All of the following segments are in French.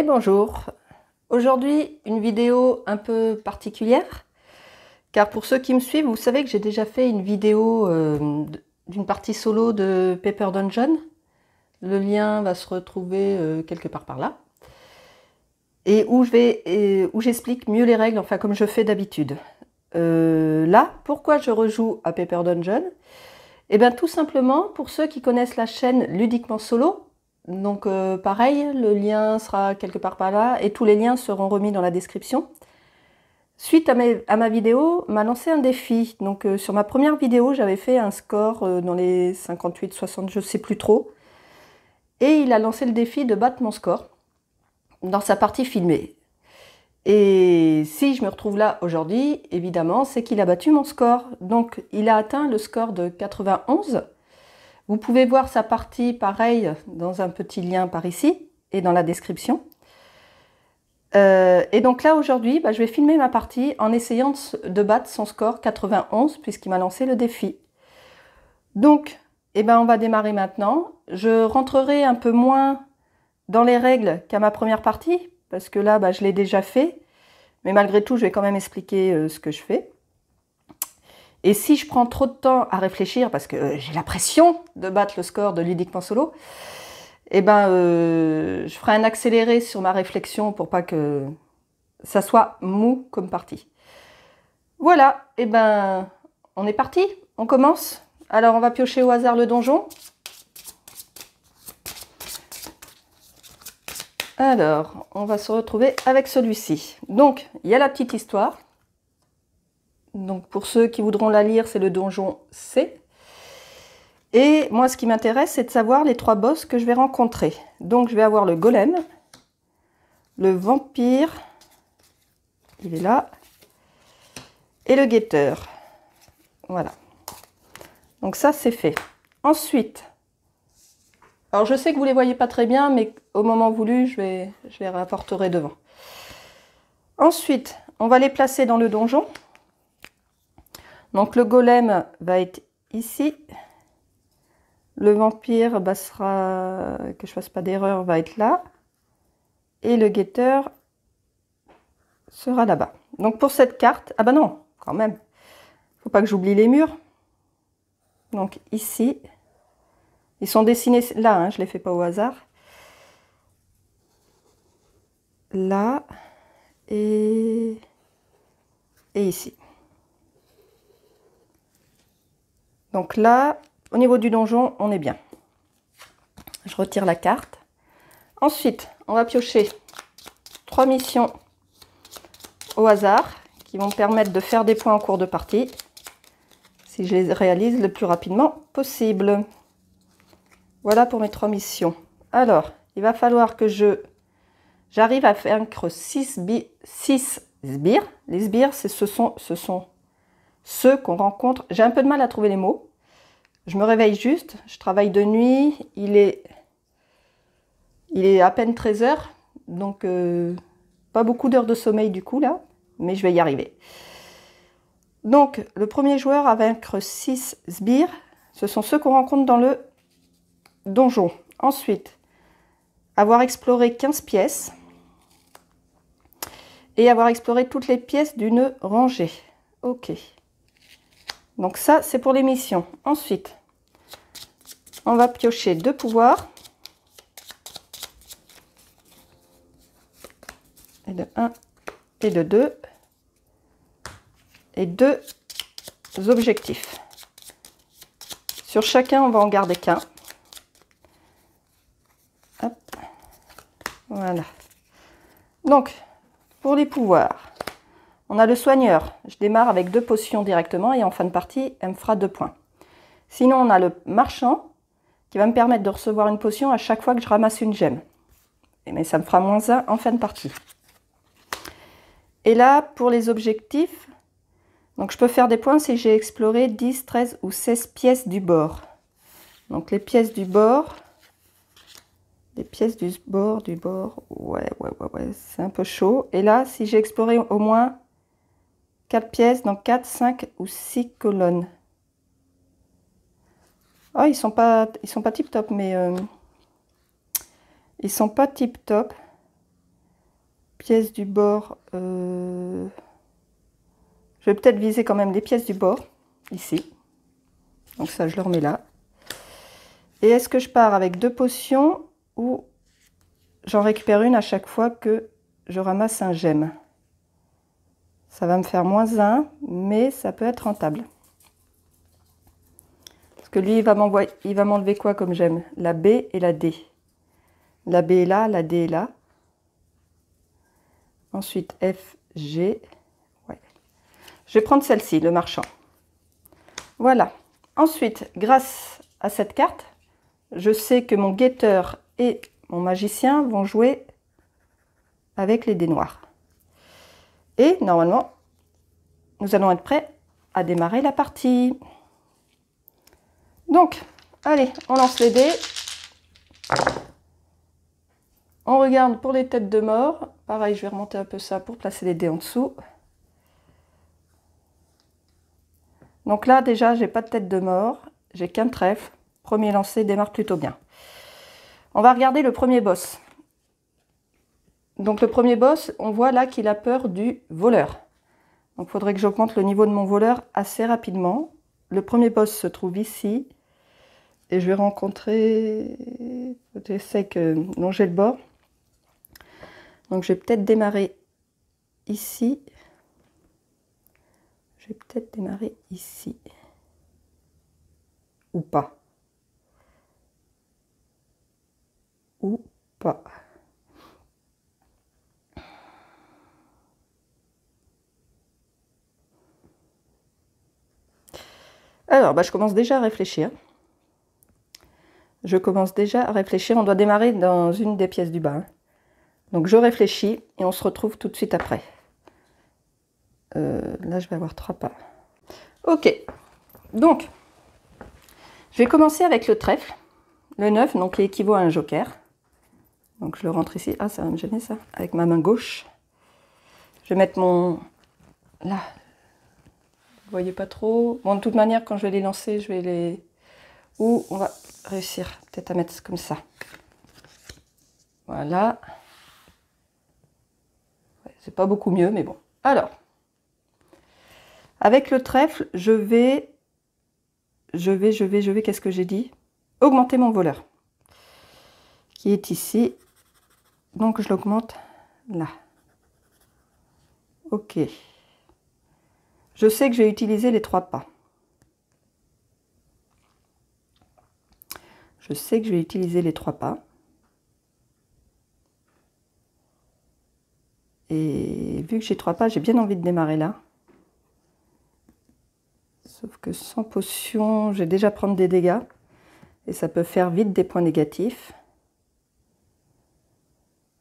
Et bonjour. Aujourd'hui, une vidéo un peu particulière, car pour ceux qui me suivent, vous savez que j'ai déjà fait une vidéo d'une partie solo de Paper Dungeon. Le lien va se retrouver quelque part par là. Et où j'explique mieux les règles, enfin comme je fais d'habitude. Là, pourquoi je rejoue à Paper Dungeon? Eh bien tout simplement, pour ceux qui connaissent la chaîne Ludiquement Solo, donc pareil, le lien sera quelque part par là et tous les liens seront remis dans la description. Suite à ma vidéo, m'a lancé un défi. Donc sur ma première vidéo, j'avais fait un score dans les 58-60, je ne sais plus trop. Et il a lancé le défi de battre mon score dans sa partie filmée. Et si je me retrouve là aujourd'hui, évidemment, c'est qu'il a battu mon score. Donc il a atteint le score de 91. Vous pouvez voir sa partie pareil dans un petit lien par ici et dans la description. Et donc là aujourd'hui, je vais filmer ma partie en essayant de battre son score 91 puisqu'il m'a lancé le défi. Donc, on va démarrer maintenant. Je rentrerai un peu moins dans les règles qu'à ma première partie parce que là, je l'ai déjà fait. Mais malgré tout, je vais quand même expliquer ce que je fais. Et si je prends trop de temps à réfléchir, parce que j'ai la pression de battre le score de Ludiquement Solo, je ferai un accéléré sur ma réflexion pour pas que ça soit mou comme partie. Voilà, on est parti, on commence. Alors on va piocher au hasard le donjon. Alors, on va se retrouver avec celui-ci. Donc, il y a la petite histoire. Donc pour ceux qui voudront la lire, c'est le donjon C. Et moi, ce qui m'intéresse, c'est de savoir les 3 boss que je vais rencontrer. Donc je vais avoir le golem, le vampire, il est là, et le guetteur. Voilà. Donc ça, c'est fait. Ensuite, alors je sais que vous ne les voyez pas très bien, mais au moment voulu, je les rapporterai devant. Ensuite, on va les placer dans le donjon. Donc le golem va être ici. Le vampire sera, que je fasse pas d'erreur, va être là. Et le guetteur sera là-bas. Donc pour cette carte, ah non, quand même. Faut pas que j'oublie les murs. Donc ici, ils sont dessinés là, je les fais pas au hasard. Là et ici. Donc là, au niveau du donjon, on est bien. Je retire la carte. Ensuite, on va piocher 3 missions au hasard qui vont me permettre de faire des points en cours de partie si je les réalise le plus rapidement possible. Voilà pour mes 3 missions. Alors, il va falloir que j'arrive à vaincre 6 sbires. Les sbires, ce sont ceux qu'on rencontre. J'ai un peu de mal à trouver les mots. Je me réveille juste, je travaille de nuit, il est à peine 13 h, donc pas beaucoup d'heures de sommeil du coup là, mais je vais y arriver. Donc le premier joueur à vaincre 6 sbires, ce sont ceux qu'on rencontre dans le donjon. Ensuite, avoir exploré 15 pièces et avoir exploré toutes les pièces d'une rangée. Ok. Donc ça, c'est pour les missions. Ensuite, on va piocher 2 pouvoirs. Et de 1 et de 2. Et 2 objectifs. Sur chacun, on va en garder qu'un. Hop. Voilà. Donc, pour les pouvoirs, on a le soigneur. Je démarre avec 2 potions directement et en fin de partie, elle me fera 2 points. Sinon, on a le marchand qui va me permettre de recevoir une potion à chaque fois que je ramasse une gemme. Mais ça me fera -1 en fin de partie. Et là, pour les objectifs, donc je peux faire des points si j'ai exploré 10, 13 ou 16 pièces du bord. Donc les pièces du bord, ouais, c'est un peu chaud. Et là, si j'ai exploré au moins 4 pièces, donc 4, 5 ou 6 colonnes. Oh, ils sont pas tip top, mais ils sont pas tip top. pièces du bord, je vais peut-être viser quand même les pièces du bord, ici. Donc ça, je le remets là. Et est-ce que je pars avec 2 potions ou j'en récupère une à chaque fois que je ramasse un gemme? Ça va me faire -1, mais ça peut être rentable. Parce que lui, il va m'enlever quoi comme gemme? La B et la D. La B est là, la D est là. Ensuite, F, G. Ouais. Je vais prendre celle-ci, le marchand. Voilà. Ensuite, grâce à cette carte, je sais que mon guetteur et mon magicien vont jouer avec les dés noirs. Et normalement, nous allons être prêts à démarrer la partie. Donc, allez, on lance les dés. On regarde pour les têtes de mort. Pareil, je vais remonter un peu ça pour placer les dés en dessous. Donc là, déjà, j'ai pas de tête de mort. J'ai qu'un trèfle. Premier lancé démarre plutôt bien. On va regarder le premier boss. Donc le premier boss, on voit là qu'il a peur du voleur. Donc il faudrait que j'augmente le niveau de mon voleur assez rapidement. Le premier boss se trouve ici. Et je vais rencontrer... J'essaie que longer le bord. Donc je vais peut-être démarrer ici. Je vais peut-être démarrer ici. Ou pas. Ou pas. Alors, je commence déjà à réfléchir. Je commence déjà à réfléchir. On doit démarrer dans une des pièces du bas. Hein. Donc, je réfléchis et on se retrouve tout de suite après. Là, je vais avoir 3 pas. Ok. Donc, je vais commencer avec le trèfle. Le 9, donc qui équivaut à un joker. Donc, je le rentre ici. Ah, ça va me gêner, ça. Avec ma main gauche. Je vais mettre mon... Là. Vous voyez pas trop. Bon, de toute manière, quand je vais les lancer, je vais les... Ou on va réussir peut-être à mettre comme ça. Voilà. Ouais, c'est pas beaucoup mieux, mais bon. Alors, avec le trèfle, je vais, qu'est-ce que j'ai dit? Augmenter mon voleur. Qui est ici. Donc, je l'augmente là. Ok. Je sais que je vais utiliser les 3 pas. Je sais que je vais utiliser les 3 pas. Et vu que j'ai 3 pas, j'ai bien envie de démarrer là. Sauf que sans potion, je vais déjà prendre des dégâts. Et ça peut faire vite des points négatifs.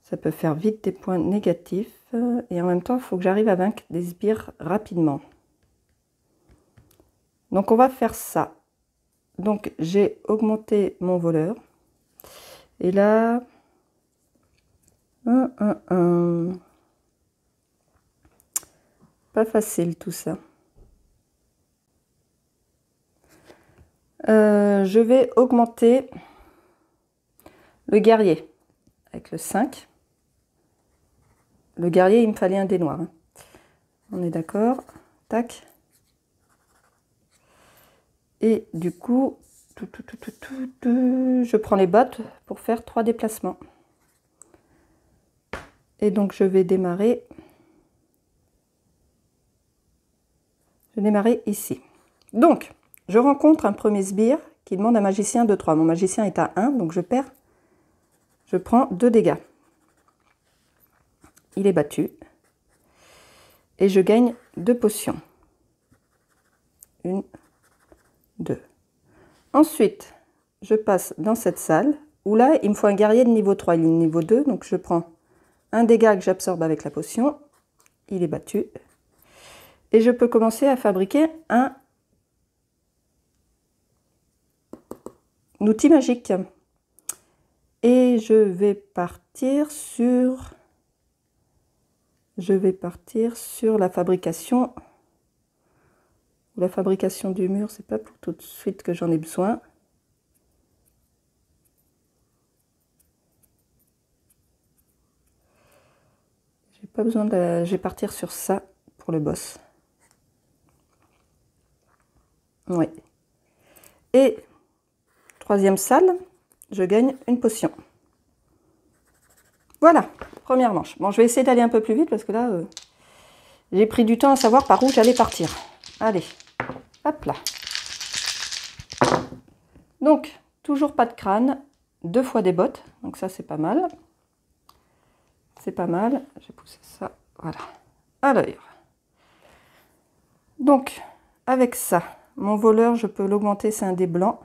Ça peut faire vite des points négatifs. Et en même temps, il faut que j'arrive à vaincre des sbires rapidement. Donc on va faire ça. Donc j'ai augmenté mon voleur. Et là... Pas facile tout ça. Je vais augmenter le guerrier avec le 5. Le guerrier, il me fallait un dé noir. Hein. On est d'accord. Tac. Et du coup, je prends les bottes pour faire 3 déplacements. Et donc, je vais démarrer. Je vais démarrer ici. Donc, je rencontre un premier sbire qui demande un magicien de 3. Mon magicien est à 1, donc je perds. Je prends 2 dégâts. Il est battu. Et je gagne 2 potions. 1, 2. Ensuite, je passe dans cette salle où là, il me faut un guerrier de niveau 3. Il est niveau 2, donc je prends un dégât que j'absorbe avec la potion. Il est battu. Et je peux commencer à fabriquer un outil magique. Et je vais partir sur la fabrication. La fabrication du mur, c'est pas pour tout de suite que j'en ai besoin. pas besoin de... Je vais partir sur ça pour le boss. Oui. Et troisième salle, je gagne une potion. Voilà, première manche. Bon, je vais essayer d'aller un peu plus vite parce que là, j'ai pris du temps à savoir par où j'allais partir. Allez, hop là. Donc, toujours pas de crâne, 2 fois des bottes. Donc ça, c'est pas mal. C'est pas mal. J'ai poussé ça, voilà. Alors, donc, avec ça, mon voleur, je peux l'augmenter, c'est un dé blanc.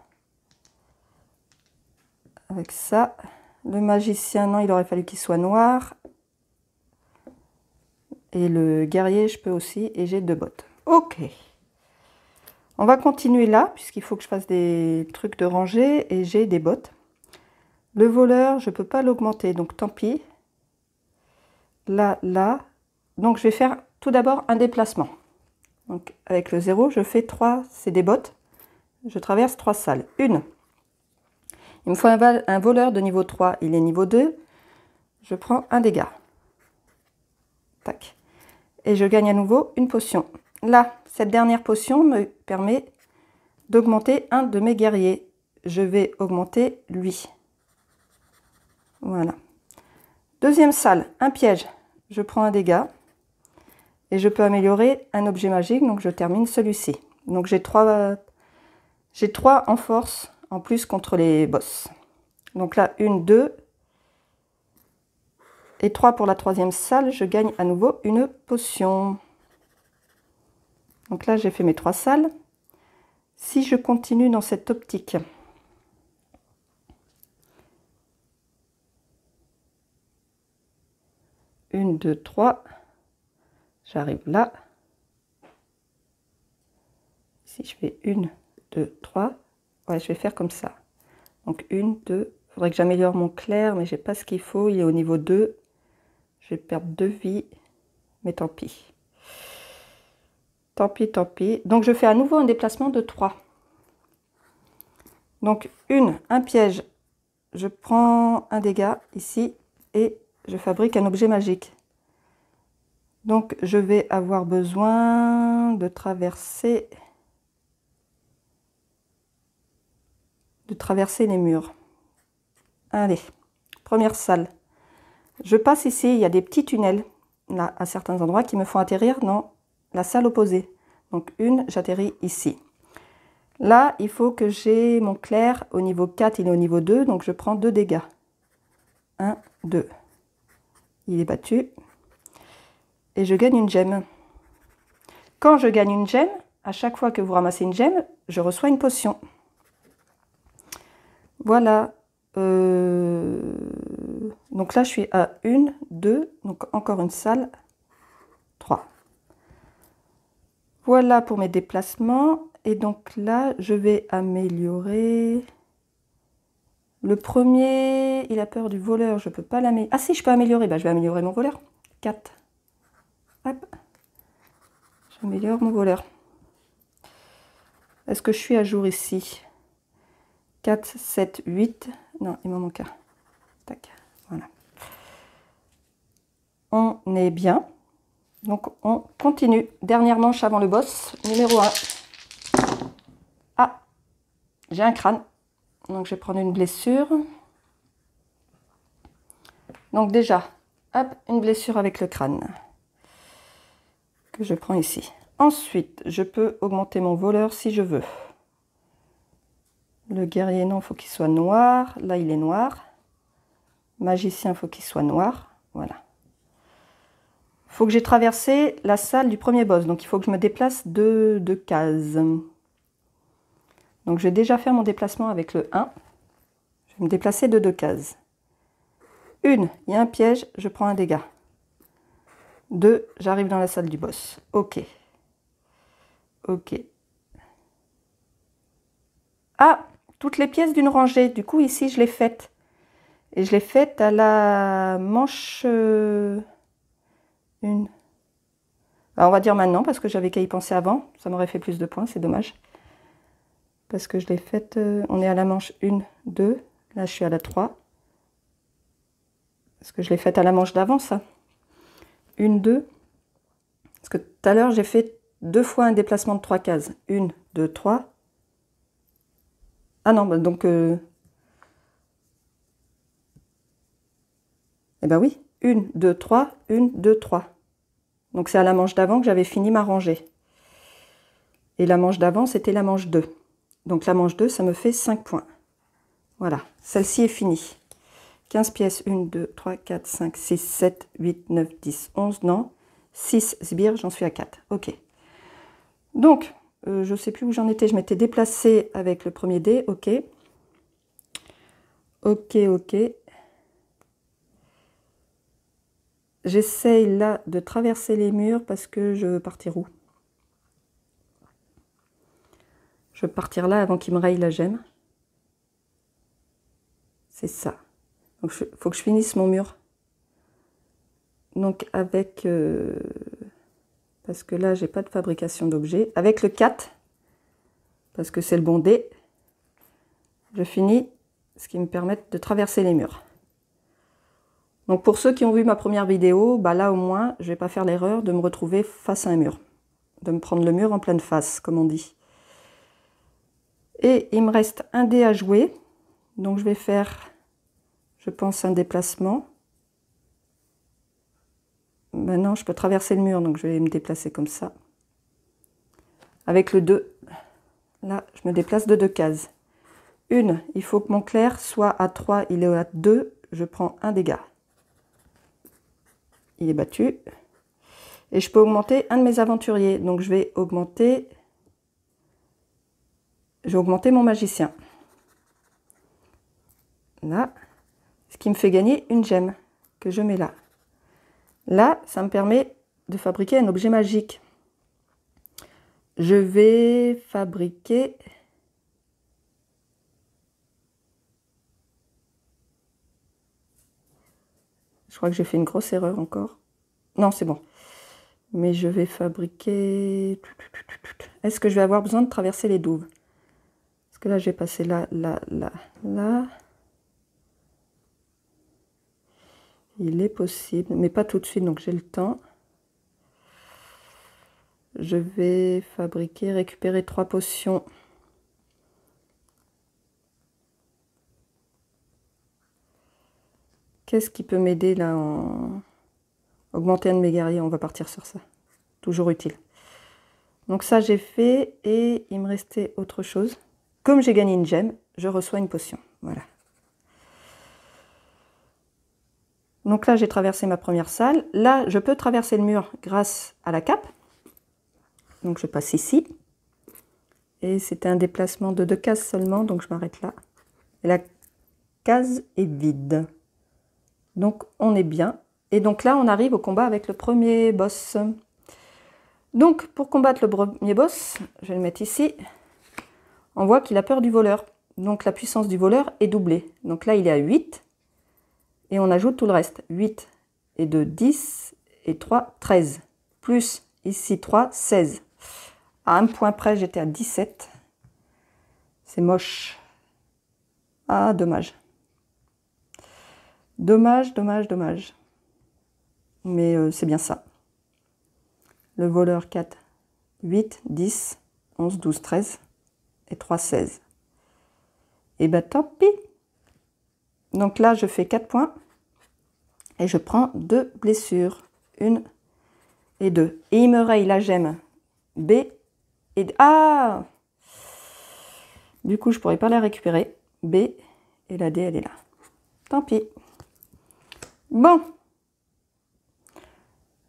Avec ça, le magicien, non, il aurait fallu qu'il soit noir. Et le guerrier, je peux aussi, et j'ai 2 bottes. Ok. On va continuer là, puisqu'il faut que je fasse des trucs de rangée, et j'ai des bottes. Le voleur, je ne peux pas l'augmenter, donc tant pis. Là, là. Donc, je vais faire tout d'abord un déplacement. Donc, avec le 0, je fais 3, c'est des bottes. Je traverse 3 salles. Une. Il me faut un voleur de niveau 3, il est niveau 2. Je prends un dégât. Tac. Et je gagne à nouveau une potion. Là, cette dernière potion me permet d'augmenter un de mes guerriers. Je vais augmenter lui. Voilà. Deuxième salle, un piège. Je prends un dégât. Et je peux améliorer un objet magique, donc je termine celui-ci. Donc j'ai 3 en force en plus contre les boss. Donc là, 1, 2 et 3 pour la troisième salle. Je gagne à nouveau une potion. Donc là, j'ai fait mes 3 salles. Si je continue dans cette optique, une, 2, 3, j'arrive là. Si je fais 1, 2, 3, ouais, je vais faire comme ça. Donc 1, 2, il faudrait que j'améliore mon clair, mais j'ai pas ce qu'il faut, il est au niveau 2. Je vais perdre 2 vies, mais tant pis. Tant pis, tant pis. Donc je fais à nouveau un déplacement de 3. Donc un piège, je prends un dégât ici et je fabrique un objet magique. Donc je vais avoir besoin de traverser les murs. Allez, première salle. Je passe ici, il y a des petits tunnels là à certains endroits qui me font atterrir dans la salle opposée. Donc j'atterris ici. Là, il faut que j'ai mon clair au niveau 4, il est au niveau 2, donc je prends 2 dégâts. 1, 2. Il est battu. Et je gagne une gemme. Quand je gagne une gemme, à chaque fois que vous ramassez une gemme, je reçois une potion. Voilà. Donc là, je suis à 1, 2, donc encore une salle, 3. Voilà pour mes déplacements. Et donc là, je vais améliorer. Le premier, il a peur du voleur. Je ne peux pas l'améliorer. Ah si, je peux améliorer. Bah, je vais améliorer mon voleur. 4. Hop. J'améliore mon voleur. Est-ce que je suis à jour ici? 4, 7, 8. Non, il m'en manque un. Tac. Voilà. On est bien. Donc, on continue. Dernière manche avant le boss, numéro 1. Ah, j'ai un crâne. Donc, je vais prendre une blessure. Donc, déjà, hop, une blessure avec le crâne. Que je prends ici. Ensuite, je peux augmenter mon voleur si je veux. Le guerrier, non, il faut qu'il soit noir. Là, il est noir. Magicien, il faut qu'il soit noir. Voilà. Il faut que j'ai traversé la salle du premier boss. Donc, il faut que je me déplace de cases. Donc, je vais déjà faire mon déplacement avec le 1. Je vais me déplacer de 2 cases. 1, il y a un piège, je prends un dégât. 2, j'arrive dans la salle du boss. Ok. Ok. Ah, toutes les pièces d'une rangée. Du coup, ici, je l'ai faite. Et je l'ai faite à la manche 1. Alors, on va dire maintenant, parce que j'avais qu'à y penser avant. Ça m'aurait fait plus de points, c'est dommage. Parce que je l'ai faite... on est à la manche 1, 2. Là, je suis à la 3. Parce que je l'ai faite à la manche d'avant, ça. 1, 2. Parce que tout à l'heure, j'ai fait 2 fois un déplacement de 3 cases. 1, 2, 3. Ah non, bah donc... eh ben oui. 1, 2, 3, 1, 2, 3. Donc c'est à la manche d'avant que j'avais fini ma rangée. Et la manche d'avant, c'était la manche 2. Donc la manche 2, ça me fait 5 points. Voilà, celle-ci est finie. 15 pièces, 1, 2, 3, 4, 5, 6, 7, 8, 9, 10, 11, non. 6 sbires, j'en suis à 4. Ok. Donc, je ne sais plus où j'en étais. Je m'étais déplacée avec le premier dé. Ok. Ok, ok. J'essaye là de traverser les murs parce que je veux partir où? Je veux partir là avant qu'il me raye la gemme. C'est ça. Donc, il faut que je finisse mon mur. Donc, avec... parce que là, j'ai pas de fabrication d'objets. Avec le 4, parce que c'est le bon dé, je finis ce qui me permet de traverser les murs. Donc, pour ceux qui ont vu ma première vidéo, bah là, au moins, je vais pas faire l'erreur de me retrouver face à un mur. De me prendre le mur en pleine face, comme on dit. Et il me reste un dé à jouer. Donc, je vais faire, je pense, un déplacement. Maintenant, je peux traverser le mur, donc je vais me déplacer comme ça. Avec le 2, là, je me déplace de 2 cases. Une, il faut que mon clair soit à 3, il est à 2, je prends un dégât. Il est battu. Et je peux augmenter un de mes aventuriers. Donc je vais augmenter mon magicien. Là, ce qui me fait gagner une gemme que je mets là. Là, ça me permet de fabriquer un objet magique. Je vais fabriquer... Je crois que j'ai fait une grosse erreur encore. Non, c'est bon. Mais je vais fabriquer... Est-ce que je vais avoir besoin de traverser les douves? Parce que là, je vais passer là, là, là, là. Il est possible, mais pas tout de suite, donc j'ai le temps. Je vais fabriquer, récupérer 3 potions. Qu'est-ce qui peut m'aider là en... Augmenter un de mes guerriers, on va partir sur ça. Toujours utile. Donc ça, j'ai fait et il me restait autre chose. Comme j'ai gagné une gemme, je reçois une potion. Voilà. Donc là, j'ai traversé ma première salle. Là, je peux traverser le mur grâce à la cape. Donc je passe ici. Et c'était un déplacement de 2 cases seulement, donc je m'arrête là. Et la case est vide. Donc on est bien. Et donc là, on arrive au combat avec le premier boss. Donc pour combattre le premier boss, je vais le mettre ici. On voit qu'il a peur du voleur. Donc la puissance du voleur est doublée. Donc là, il est à 8. Et on ajoute tout le reste. 8 et 2, 10. Et 3, 13. Plus ici 3, 16. À un point près, j'étais à 17. C'est moche. Ah, dommage. Dommage, dommage, dommage. Mais c'est bien ça. Le voleur 4, 8, 10, 11, 12, 13. Et 3, 16. Et ben tant pis. Donc là, je fais 4 points. Et je prends 2 blessures. 1 et 2. Et il me raye la gemme B et... Ah! Du coup, je ne pourrais pas la récupérer. B et la D, elle est là. Tant pis. Bon.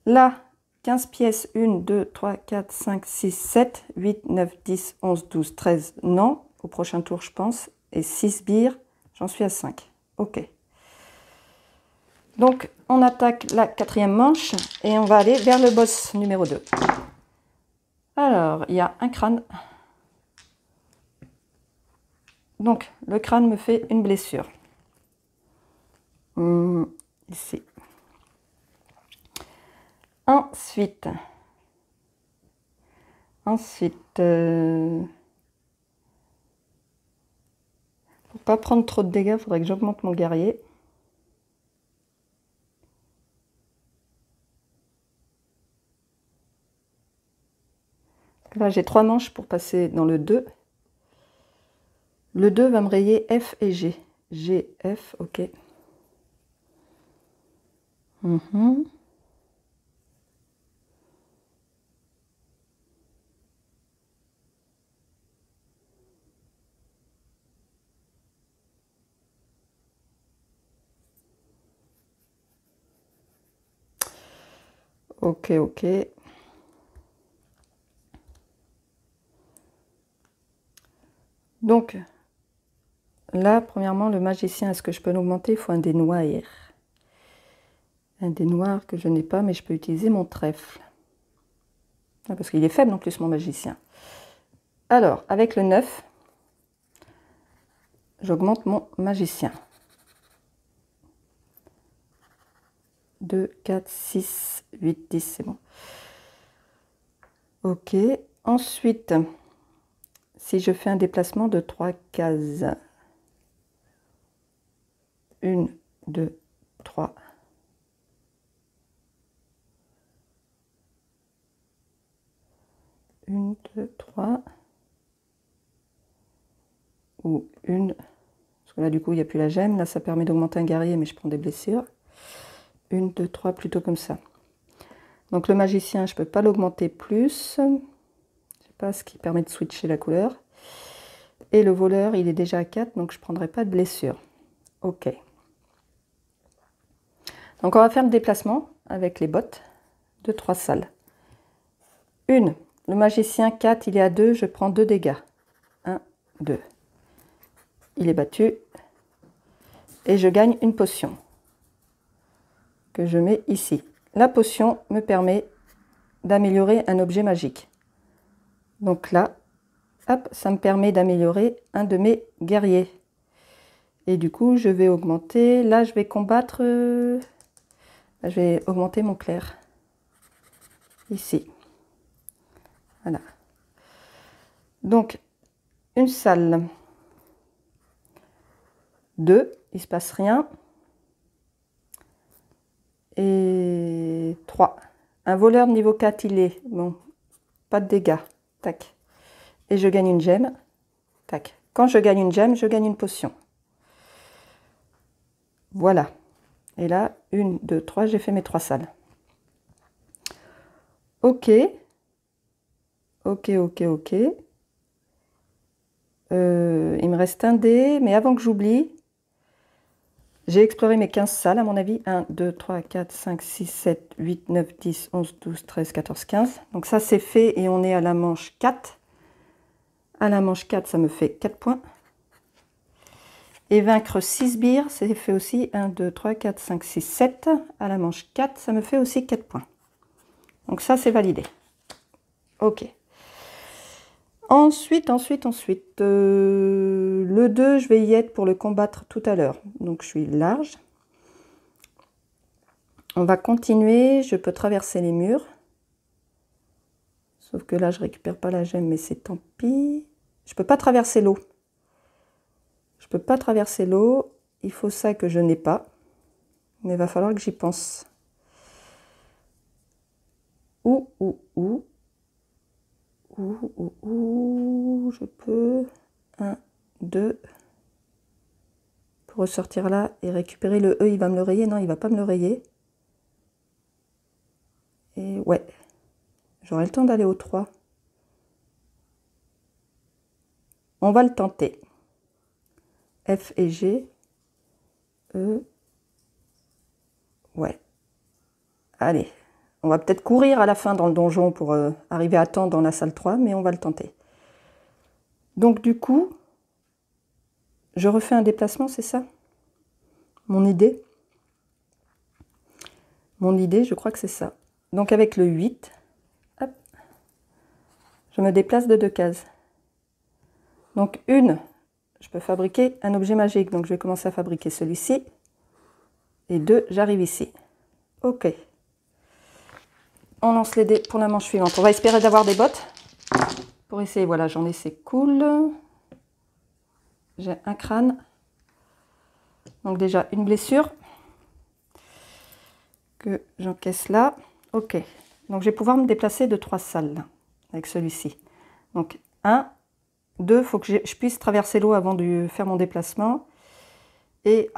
Là, 15 pièces. 1, 2, 3, 4, 5, 6, 7, 8, 9, 10, 11, 12, 13. Non. Au prochain tour, je pense. Et 6 sbires. J'en suis à 5. Ok. Donc, on attaque la 4e manche et on va aller vers le boss numéro 2. Alors, il y a un crâne. Donc, le crâne me fait une blessure. Ici. Ensuite, pour pas prendre trop de dégâts, il faudrait que j'augmente mon guerrier. Là, j'ai 3 manches pour passer dans le 2. Le 2 va me rayer F et G. G, F, ok. Ok, ok. Donc, là, premièrement, le magicien, est-ce que je peux l'augmenter? Il faut un dé noir. Un dé noir que je n'ai pas, mais je peux utiliser mon trèfle. Ah, parce qu'il est faible en plus, mon magicien. Alors, avec le 9, j'augmente mon magicien. 2, 4, 6, 8, 10, c'est bon. Ok. Ensuite, si je fais un déplacement de 3 cases, 1, 2, 3. Une, 2, 3. Ou une. Parce que là, du coup, il n'y a plus la gemme. Là, ça permet d'augmenter un guerrier, mais je prends des blessures. 1, 2, 3, plutôt comme ça. Donc, le magicien, je ne peux pas l'augmenter plus. Je ne sais pas ce qui permet de switcher la couleur. Et le voleur, il est déjà à 4, donc je ne prendrai pas de blessure. Ok. Donc, on va faire le déplacement avec les bottes de 3 salles. 1. Le magicien 4, il est à 2, je prends 2 dégâts. 1, 2. Il est battu. Et je gagne une potion que je mets ici. La potion me permet d'améliorer un objet magique. Donc là, hop, ça me permet d'améliorer un de mes guerriers. Et du coup, je vais augmenter. Là, je vais combattre. Là, je vais augmenter mon clerc. Ici. Voilà. Donc, une salle. 2, il ne se passe rien. Et 3. Un voleur de niveau 4, il est. Bon, pas de dégâts. Tac. Et je gagne une gemme. Tac. Quand je gagne une gemme, je gagne une potion. Voilà. Et là, 1, 2, 3, j'ai fait mes 3 salles. Ok. Ok, ok, ok. Il me reste un dé, mais avant que j'oublie, j'ai exploré mes 15 salles à mon avis. 1, 2, 3, 4, 5, 6, 7, 8, 9, 10, 11, 12, 13, 14, 15. Donc ça c'est fait et on est à la manche 4. À la manche 4, ça me fait 4 points. Et vaincre 6 sbires, c'est fait aussi 1, 2, 3, 4, 5, 6, 7. À la manche 4, ça me fait aussi 4 points. Donc ça c'est validé. Ok. Ensuite, le 2, je vais y être pour le combattre tout à l'heure. Donc, je suis large. On va continuer. Je peux traverser les murs. Sauf que là, je récupère pas la gemme, mais c'est tant pis. Je peux pas traverser l'eau. Je peux pas traverser l'eau. Il faut ça que je n'ai pas. Mais il va falloir que j'y pense. Où je peux. 1, 2. Pour ressortir là et récupérer le E, il va me le rayer. Non, il va pas me le rayer. Et ouais. J'aurai le temps d'aller au 3. On va le tenter. F et G. E. Ouais. Allez. On va peut-être courir à la fin dans le donjon pour arriver à temps dans la salle 3, mais on va le tenter. Donc du coup, je refais un déplacement, c'est ça? Mon idée? Mon idée, je crois que c'est ça. Donc avec le 8, hop, je me déplace de 2 cases. Donc une, je peux fabriquer un objet magique. Donc je vais commencer à fabriquer celui-ci. Et 2, j'arrive ici. Ok. On lance les dés pour la manche suivante. On va espérer d'avoir des bottes. Pour essayer, voilà, j'en ai, c'est cool. J'ai un crâne. Donc déjà, une blessure. Que j'encaisse là. Ok. Donc je vais pouvoir me déplacer de 3 salles avec celui-ci. Donc 1, 2, il faut que je puisse traverser l'eau avant de faire mon déplacement. Et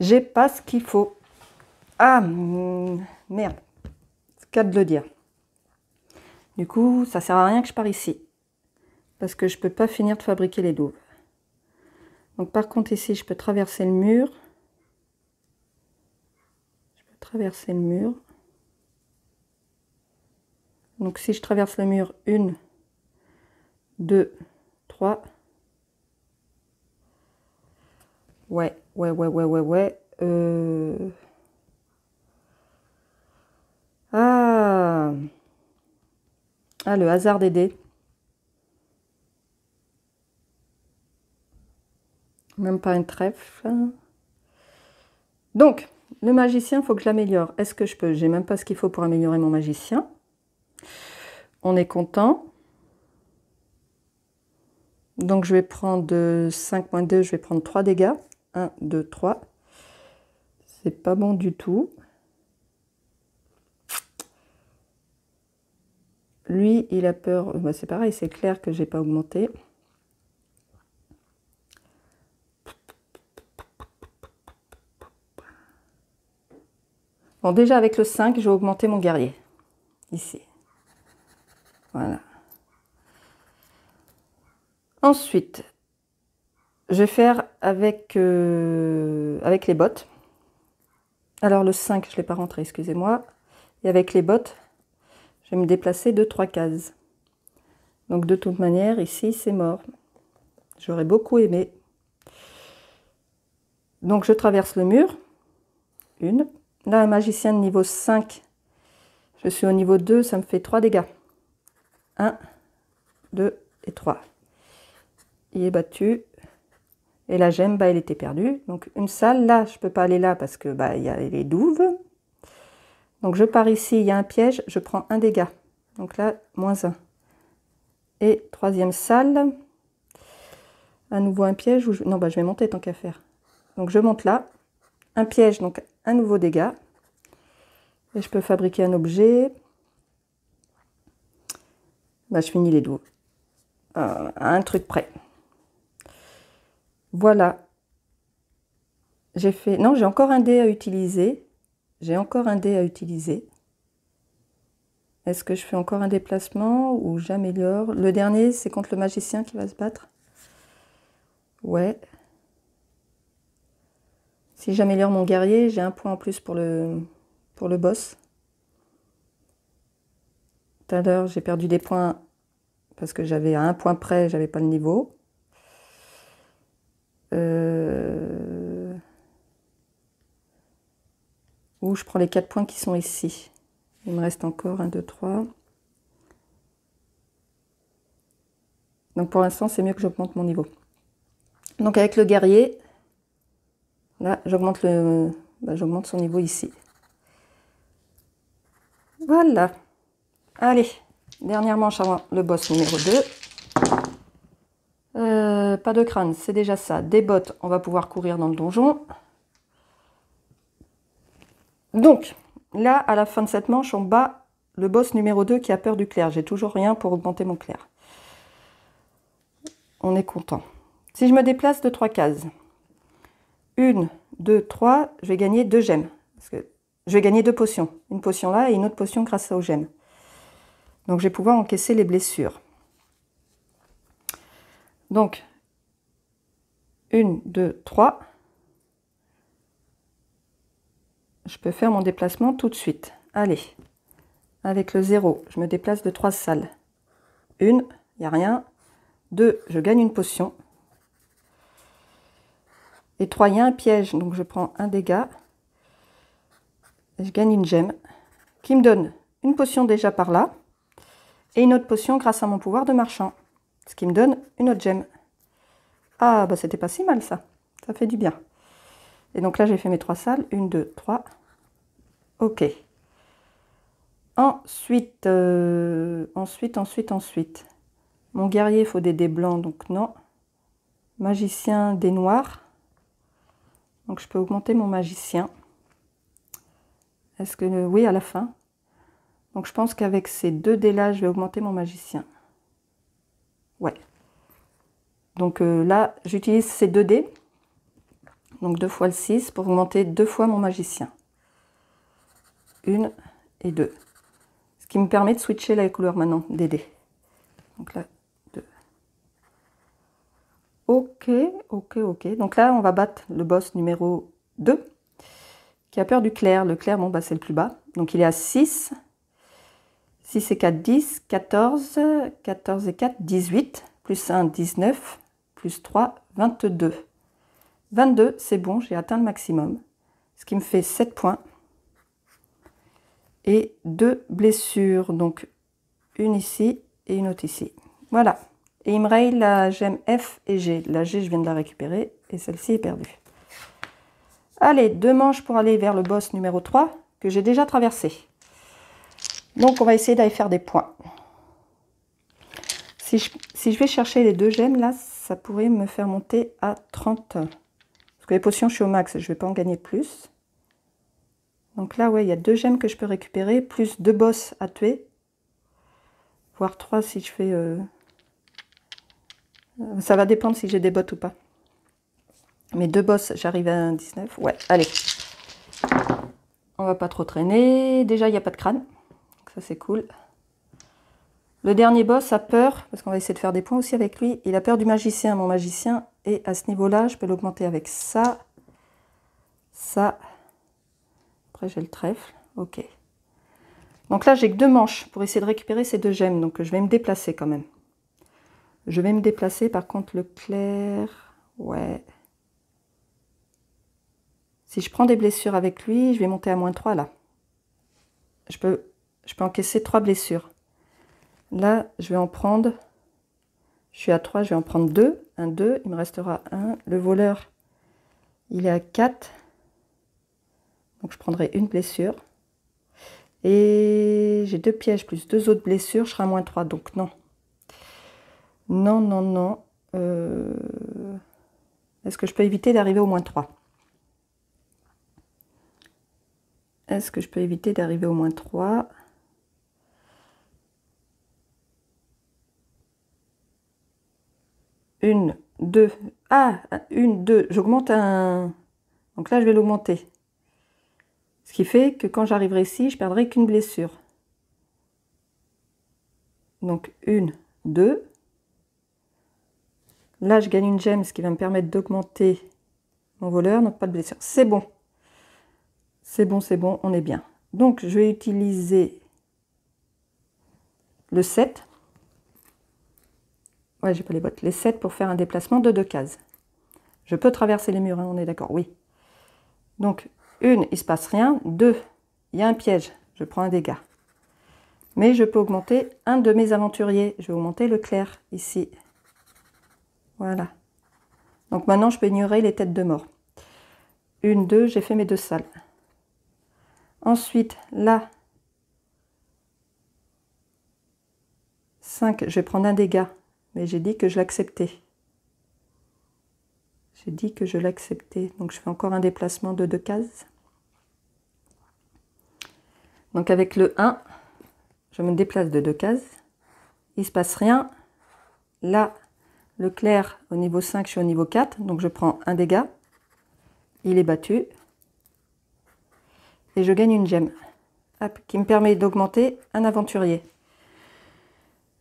j'ai pas ce qu'il faut. Merde, c'est le cas de le dire. Du coup, ça sert à rien que je pars ici. Parce que je peux pas finir de fabriquer les douves. Donc par contre ici, je peux traverser le mur. Je peux traverser le mur. Donc si je traverse le mur, 1, 2, 3. Ouais. Le hasard des dés. Même pas un trèfle. Donc, le magicien, il faut que je l'améliore. Est-ce que je peux? J'ai même pas ce qu'il faut pour améliorer mon magicien. On est content. Donc, je vais prendre 5 moins 2, je vais prendre 3 dégâts. 1, 2, 3. C'est pas bon du tout. Lui, il a peur. Bah, c'est pareil, c'est clair que j'ai pas augmenté. Bon, déjà avec le 5, je vais augmenter mon guerrier. Ici. Voilà. Ensuite, je vais faire avec les bottes. Alors le 5, je ne l'ai pas rentré, excusez-moi. Et avec les bottes, je vais me déplacer de 3 cases. Donc de toute manière, ici, c'est mort. J'aurais beaucoup aimé. Donc je traverse le mur. 1. Là, un magicien de niveau 5. Je suis au niveau 2, ça me fait 3 dégâts. 1, 2 et 3. Il est battu. Et la gemme, bah, elle était perdue. Donc une salle, là, je ne peux pas aller là parce que bah, y a les douves. Donc je pars ici, il y a un piège, je prends 1 dégât. Donc là, moins 1. Et troisième salle. À nouveau un piège. Non, bah, je vais monter tant qu'à faire. Donc je monte là. Un piège, donc un nouveau dégât. Et je peux fabriquer un objet. Bah, je finis les douves. À un truc près. Voilà. J'ai fait... Non, j'ai encore un dé à utiliser. J'ai encore un dé à utiliser. Est-ce que je fais encore un déplacement ou j'améliore? Le dernier, c'est contre le magicien qui va se battre. Ouais. Si j'améliore mon guerrier, j'ai un point en plus pour le boss. Tout à l'heure, j'ai perdu des points parce que j'avais à un point près, j'avais pas le niveau. Ou je prends les 4 points qui sont ici. Il me reste encore 1, 2, 3. Donc pour l'instant, c'est mieux que j'augmente mon niveau. Donc avec le guerrier, là, j'augmente son niveau ici. Voilà. Allez, dernière manche avant le boss numéro 2. Pas de crâne, c'est déjà ça. Des bottes, on va pouvoir courir dans le donjon. Donc, là, à la fin de cette manche, on bat le boss numéro 2 qui a peur du clair. J'ai toujours rien pour augmenter mon clair. On est content. Si je me déplace de 3 cases, 1, 2, 3, je vais gagner 2 gemmes. Parce que je vais gagner 2 potions. Une potion là et une autre potion grâce aux gemmes. Donc, je vais pouvoir encaisser les blessures. Donc, 1, 2, 3. Je peux faire mon déplacement tout de suite. Allez, avec le 0, je me déplace de 3 salles. 1, il n'y a rien. 2, je gagne une potion. Et 3, il y a un piège, donc je prends un dégât. Et je gagne une gemme qui me donne une potion déjà par là. Et une autre potion grâce à mon pouvoir de marchand. Ce qui me donne une autre gemme. Ah, bah c'était pas si mal ça. Ça fait du bien. Et donc là, j'ai fait mes 3 salles. 1, 2, 3. Ok. Ensuite. Mon guerrier, il faut des dés blancs, donc non. Magicien, des noirs. Donc je peux augmenter mon magicien. Est-ce que... Oui, à la fin. Donc je pense qu'avec ces 2 dés là, je vais augmenter mon magicien. Ouais. Donc là, j'utilise ces 2 dés. Donc 2 fois le 6 pour augmenter 2 fois mon magicien. 1 et 2. Ce qui me permet de switcher la couleur maintenant des dés. Donc là, 2. Ok, ok, ok. Donc là, on va battre le boss numéro 2, qui a peur du clair. Le clair, bon, bah, c'est le plus bas. Donc il est à 6. 6 et 4, 10. 14. 14 et 4, 18. Plus 1, 19. Plus 3, 22. 22, c'est bon, j'ai atteint le maximum. Ce qui me fait 7 points. Et 2 blessures. Donc une ici et une autre ici. Voilà. Et il me raye la gemme F et G. La G, je viens de la récupérer. Et celle-ci est perdue. Allez, 2 manches pour aller vers le boss numéro 3, que j'ai déjà traversé. Donc, on va essayer d'aller faire des points. Si je vais chercher les 2 gemmes, là, ça pourrait me faire monter à 30. Parce que les potions, je suis au max, je ne vais pas en gagner plus. Donc là, ouais, il y a 2 gemmes que je peux récupérer, plus 2 boss à tuer. Voire 3 si je fais... Ça va dépendre si j'ai des bots ou pas. Mais 2 boss, j'arrive à un 19. Ouais, allez. On va pas trop traîner. Déjà, il n'y a pas de crâne. Donc ça, c'est cool. Le dernier boss a peur, parce qu'on va essayer de faire des points aussi avec lui. Il a peur du magicien, mon magicien. Et à ce niveau-là, je peux l'augmenter avec ça. Ça. Après, j'ai le trèfle. Ok. Donc là, j'ai que 2 manches pour essayer de récupérer ces 2 gemmes. Donc, je vais me déplacer quand même. Je vais me déplacer. Par contre, le clair... Ouais... Si je prends des blessures avec lui, je vais monter à -3 là. Je peux encaisser 3 blessures. Là, je vais en prendre... Je suis à 3, je vais en prendre 2. 1, 2, il me restera 1. Le voleur, il est à 4. Donc je prendrai une blessure. Et j'ai 2 pièges plus 2 autres blessures, je serai à -3. Donc non. Non, non, non. Est-ce que je peux éviter d'arriver au -3? Est-ce que je peux éviter d'arriver au -3? Une, 2. Ah, 1, 2. J'augmente un... Donc là, je vais l'augmenter. Ce qui fait que quand j'arriverai ici, je perdrai qu'une blessure. Donc 1, 2. Là, je gagne une gemme, ce qui va me permettre d'augmenter mon voleur. Donc pas de blessure. C'est bon. C'est bon, c'est bon, on est bien. Donc, je vais utiliser le 7. Ouais, j'ai pas les bottes. Les 7 pour faire un déplacement de 2 cases. Je peux traverser les murs, hein, on est d'accord, oui. Donc, 1, il se passe rien. 2, il y a un piège. Je prends un dégât. Mais je peux augmenter un de mes aventuriers. Je vais augmenter le clair, ici. Voilà. Donc, maintenant, je peux ignorer les têtes de mort. 1, 2, j'ai fait mes 2 salles. Ensuite, là, 5, je vais prendre un dégât, mais j'ai dit que je l'acceptais. J'ai dit que je l'acceptais, donc je fais encore un déplacement de 2 cases. Donc avec le 1, je me déplace de 2 cases. Il ne se passe rien. Là, le clair, au niveau 5, je suis au niveau 4, donc je prends un dégât. Il est battu. Et je gagne une gemme, hop, qui me permet d'augmenter un aventurier.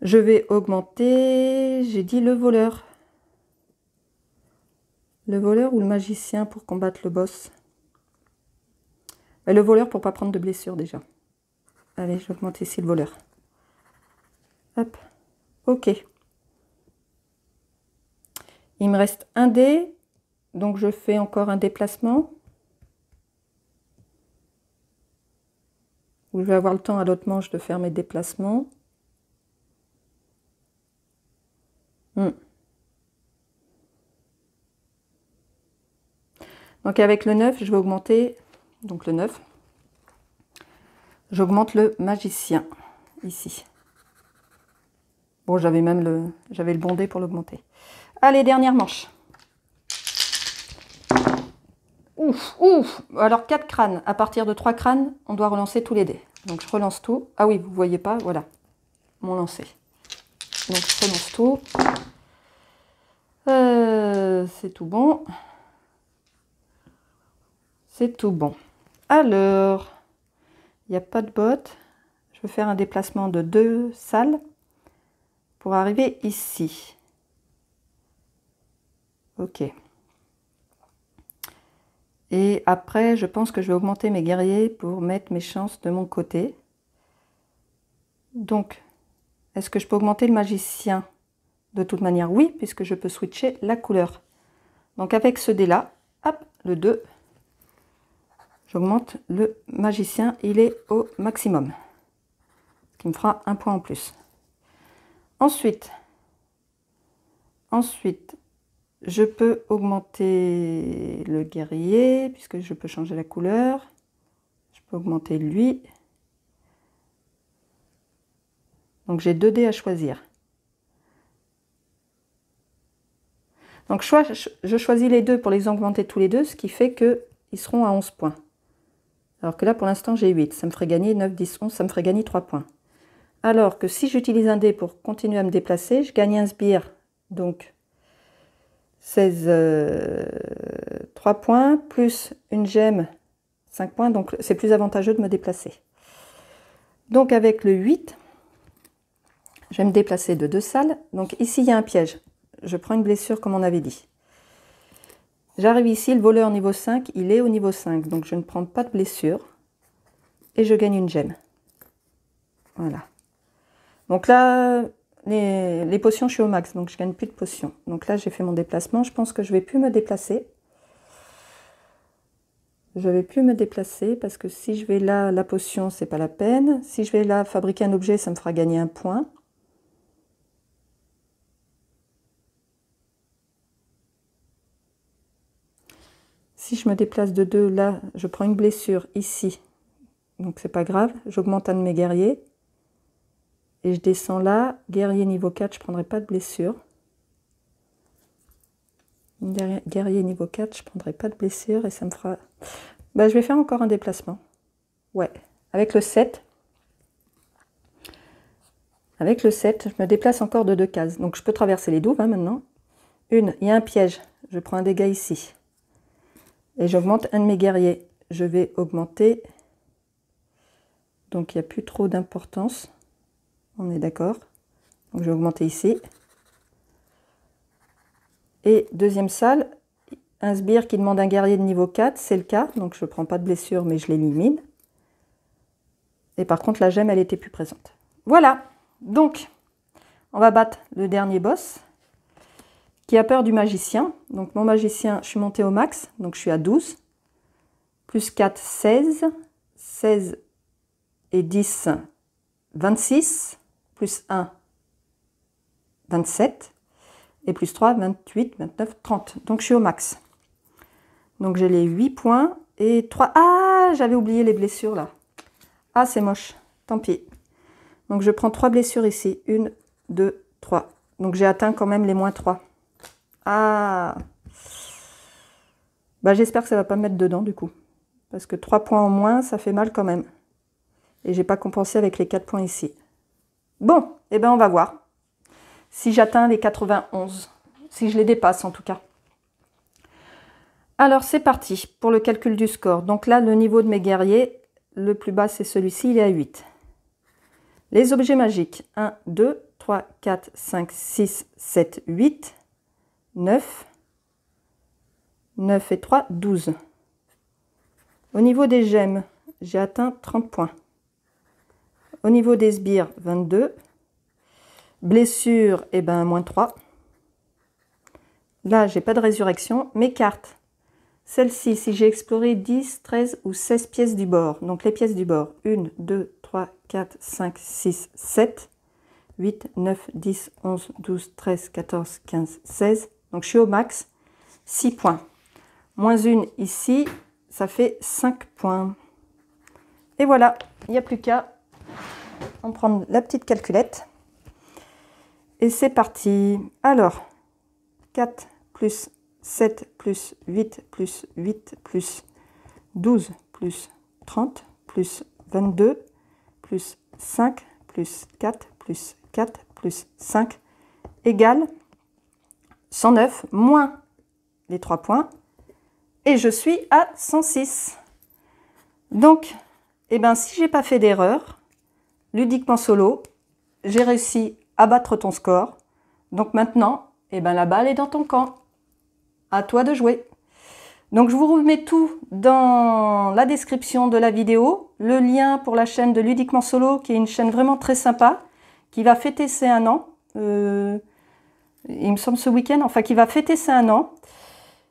Je vais augmenter, j'ai dit le voleur. Le voleur ou le magicien pour combattre le boss? Le voleur pour ne pas prendre de blessure déjà. Allez, j'augmente ici le voleur. Hop, ok. Il me reste un dé, donc je fais encore un déplacement. Où je vais avoir le temps à l'autre manche de faire mes déplacements. Donc avec le 9, je vais augmenter, donc le 9, j'augmente le magicien, ici. Bon, j'avais le bon dé pour l'augmenter. Allez, dernière manche. Ouf, ouf. Alors 4 crânes. À partir de 3 crânes, on doit relancer tous les dés. Donc je relance tout. Ah oui, vous voyez pas, voilà, mon lancer. Donc je relance tout. C'est tout bon. C'est tout bon. Alors, il n'y a pas de botte. Je vais faire un déplacement de 2 salles pour arriver ici. Ok. Et après, je pense que je vais augmenter mes guerriers pour mettre mes chances de mon côté. Donc, est-ce que je peux augmenter le magicien? De toute manière, oui, puisque je peux switcher la couleur. Donc avec ce dé-là, hop, le 2, j'augmente le magicien, il est au maximum. Ce qui me fera un point en plus. Ensuite, je peux augmenter le guerrier, puisque je peux changer la couleur. Je peux augmenter lui. Donc j'ai 2 dés à choisir. Donc je choisis les deux pour les augmenter tous les deux, ce qui fait qu'ils seront à 11 points. Alors que là, pour l'instant, j'ai 8. Ça me ferait gagner 9, 10, 11, ça me ferait gagner 3 points. Alors que si j'utilise un dé pour continuer à me déplacer, je gagne un sbire, donc 16, 3 points, plus une gemme, 5 points, donc c'est plus avantageux de me déplacer. Donc avec le 8, je vais me déplacer de 2 salles. Donc ici, il y a un piège. Je prends une blessure comme on avait dit. J'arrive ici, le voleur niveau 5, il est au niveau 5, donc je ne prends pas de blessure. Et je gagne une gemme. Voilà. Donc là, les potions, je suis au max, donc je gagne plus de potions. Donc là, j'ai fait mon déplacement. Je pense que je ne vais plus me déplacer. Je ne vais plus me déplacer parce que si je vais là, la potion, c'est pas la peine. Si je vais là, fabriquer un objet, ça me fera gagner un point. Si je me déplace de 2, là, je prends une blessure ici. Donc c'est pas grave. J'augmente un de mes guerriers. Et je descends là. Guerrier niveau 4, je ne prendrai pas de blessure. Guerrier niveau 4, je ne prendrai pas de blessure. Et ça me fera... Bah, je vais faire encore un déplacement. Ouais. Avec le 7. Avec le 7, je me déplace encore de 2 cases. Donc je peux traverser les douves hein, maintenant. Il y a un piège. Je prends un dégât ici. Et j'augmente un de mes guerriers. Je vais augmenter. Donc il n'y a plus trop d'importance. On est d'accord. Donc je vais augmenter ici. Et deuxième salle, un sbire qui demande un guerrier de niveau 4, c'est le cas. Donc je ne prends pas de blessure, mais je l'élimine. Et par contre, la gemme, elle était plus présente. Voilà. Donc, on va battre le dernier boss, qui a peur du magicien. Donc mon magicien, je suis montée au max, donc je suis à 12. Plus 4, 16. 16 et 10, 26. Plus 1, 27. Et plus 3, 28, 29, 30. Donc je suis au max. Donc j'ai les 8 points et 3... Ah, j'avais oublié les blessures là. Ah, c'est moche. Tant pis. Donc je prends 3 blessures ici. 1, 2, 3. Donc j'ai atteint quand même les moins 3. Ah. Bah, j'espère que ça ne va pas me mettre dedans du coup. Parce que 3 points en moins, ça fait mal quand même. Et j'ai pas compensé avec les 4 points ici. Bon, eh ben on va voir. Si j'atteins les 91. Si je les dépasse en tout cas. Alors c'est parti pour le calcul du score. Donc là, le niveau de mes guerriers, le plus bas c'est celui-ci, il est à 8. Les objets magiques, 1, 2, 3, 4, 5, 6, 7, 8, 9. 9 et 3, 12. Au niveau des gemmes, j'ai atteint 30 points. Au niveau des sbires, 22. Blessure, eh ben, moins 3. Là, j'ai pas de résurrection. Mes cartes, celle-ci, si j'ai exploré 10, 13 ou 16 pièces du bord. Donc les pièces du bord, 1, 2, 3, 4, 5, 6, 7, 8, 9, 10, 11, 12, 13, 14, 15, 16. Donc je suis au max, 6 points. Moins 1 ici, ça fait 5 points. Et voilà, il n'y a plus qu'à en prendre la petite calculette. Et c'est parti. Alors, 4 plus 7 plus 8 plus 8 plus 12 plus 30 plus 22 plus 5 plus 4 plus 4 plus 5 égale 109 moins les 3 points. Et je suis à 106. Donc, eh ben, si j'ai pas fait d'erreur, ludiquement solo, j'ai réussi à battre ton score. Donc maintenant, eh ben, la balle est dans ton camp. À toi de jouer. Donc je vous remets tout dans la description de la vidéo. Le lien pour la chaîne de Ludiquement Solo, qui est une chaîne vraiment très sympa, qui va fêter ses 1 an. Il me semble ce week-end, enfin qui va fêter ses 1 an.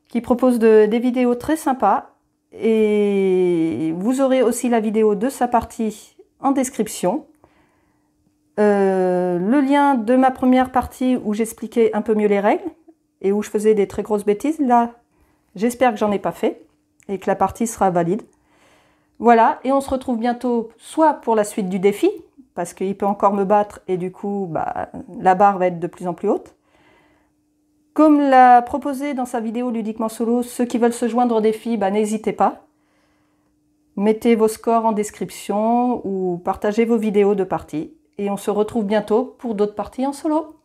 Qui propose des vidéos très sympas. Et vous aurez aussi la vidéo de sa partie en description. Le lien de ma première partie où j'expliquais un peu mieux les règles et où je faisais des très grosses bêtises. Là, j'espère que j'en ai pas fait et que la partie sera valide. Voilà, et on se retrouve bientôt soit pour la suite du défi, parce qu'il peut encore me battre et du coup, bah, la barre va être de plus en plus haute. Comme l'a proposé dans sa vidéo Ludiquement Solo, ceux qui veulent se joindre au défi, bah, n'hésitez pas. Mettez vos scores en description ou partagez vos vidéos de parties. Et on se retrouve bientôt pour d'autres parties en solo.